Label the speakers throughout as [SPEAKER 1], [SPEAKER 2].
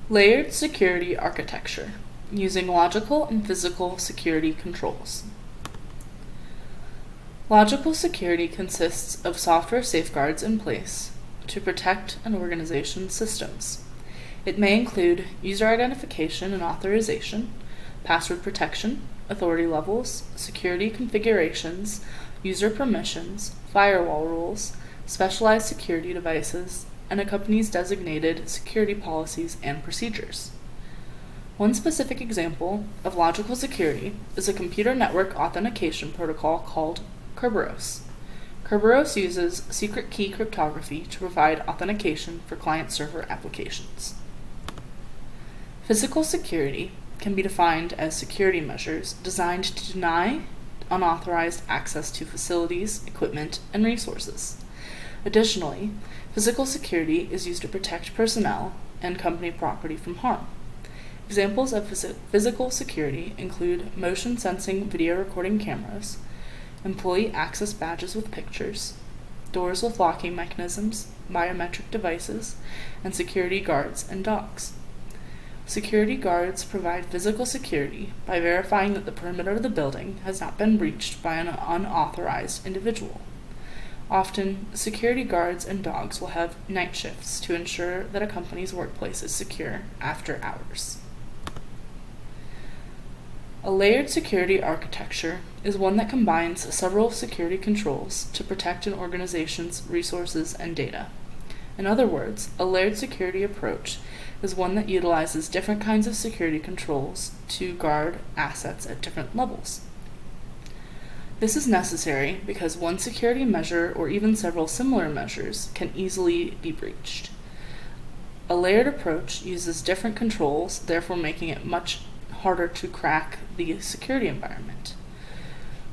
[SPEAKER 1] Layered security architecture, using logical and physical security controls. Logical security consists of software safeguards in place to protect an organization's systems. It may include user identification and authorization, password protection, authority levels, security configurations, user permissions, firewall rules, specialized security devices, and a company's designated security policies and procedures. One specific example of logical security is a computer network authentication protocol called Kerberos. Kerberos uses secret key cryptography to provide authentication for client-server applications. Physical security can be defined as security measures designed to deny unauthorized access to facilities, equipment, and resources. Additionally, physical security is used to protect personnel and company property from harm. Examples of physical security include motion sensing video recording cameras, employee access badges with pictures, doors with locking mechanisms, biometric devices, and security guards and dogs. Security guards provide physical security by verifying that the perimeter of the building has not been breached by an unauthorized individual. Often, security guards and dogs will have night shifts to ensure that a company's workplace is secure after hours. A layered security architecture is one that combines several security controls to protect an organization's resources and data. In other words, a layered security approach is one that utilizes different kinds of security controls to guard assets at different levels. This is necessary because one security measure or even several similar measures can easily be breached. A layered approach uses different controls, therefore making it much harder to crack the security environment.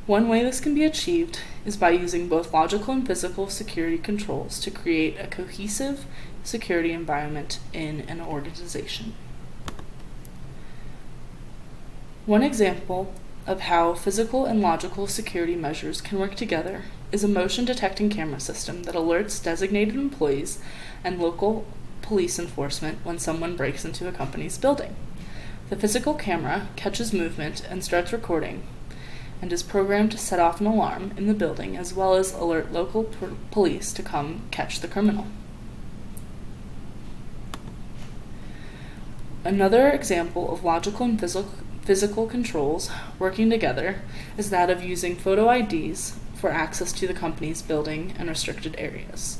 [SPEAKER 1] One way this can be achieved is by using both logical and physical security controls to create a cohesive security environment in an organization. One example of how physical and logical security measures can work together is a motion detecting camera system that alerts designated employees and local police enforcement when someone breaks into a company's building. The physical camera catches movement and starts recording, and is programmed to set off an alarm in the building as well as alert local police to come catch the criminal. Another example of logical and physical controls working together is that of using photo IDs for access to the company's building and restricted areas.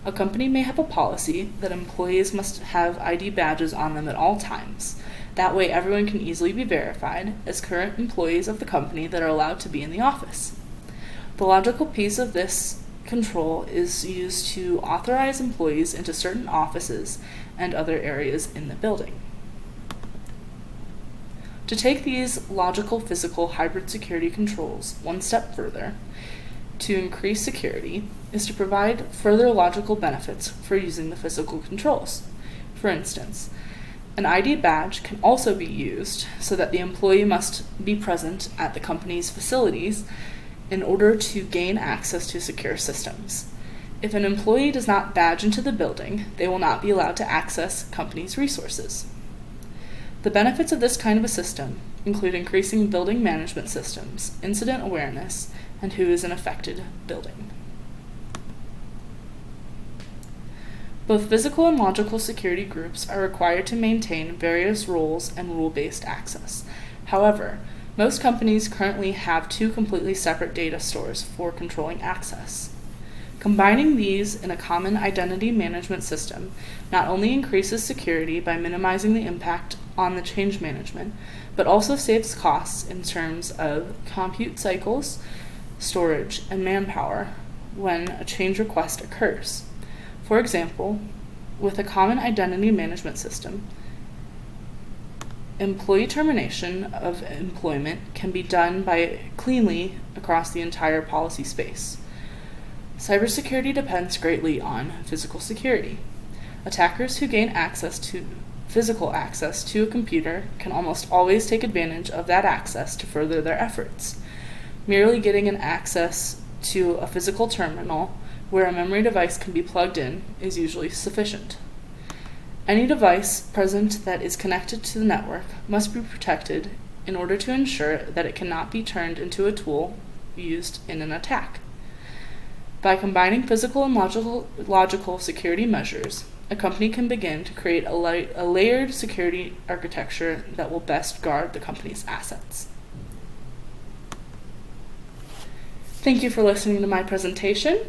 [SPEAKER 1] A company may have a policy that employees must have ID badges on them at all times. That way everyone can easily be verified as current employees of the company that are allowed to be in the office. The logical piece of this control is used to authorize employees into certain offices and other areas in the building. To take these logical physical hybrid security controls one step further, to increase security is to provide further logical benefits for using the physical controls. For instance, an ID badge can also be used so that the employee must be present at the company's facilities in order to gain access to secure systems. If an employee does not badge into the building, they will not be allowed to access company's resources. The benefits of this kind of a system include increasing building management systems, incident awareness, and who is in affected building. Both physical and logical security groups are required to maintain various roles and rule-based access. However, most companies currently have two completely separate data stores for controlling access. Combining these in a common identity management system not only increases security by minimizing the impact on the change management, but also saves costs in terms of compute cycles, storage, and manpower when a change request occurs. For example, with a common identity management system, employee termination of employment can be done cleanly across the entire policy space. Cybersecurity depends greatly on physical security. Attackers who gain physical access to a computer can almost always take advantage of that access to further their efforts. Merely getting an access to a physical terminal where a memory device can be plugged in is usually sufficient. Any device present that is connected to the network must be protected in order to ensure that it cannot be turned into a tool used in an attack. By combining physical and logical security measures, a company can begin to create a layered security architecture that will best guard the company's assets. Thank you for listening to my presentation.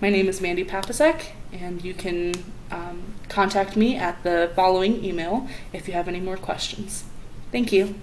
[SPEAKER 1] My name is Mandy Papasek, and you can contact me at the following email if you have any more questions. Thank you.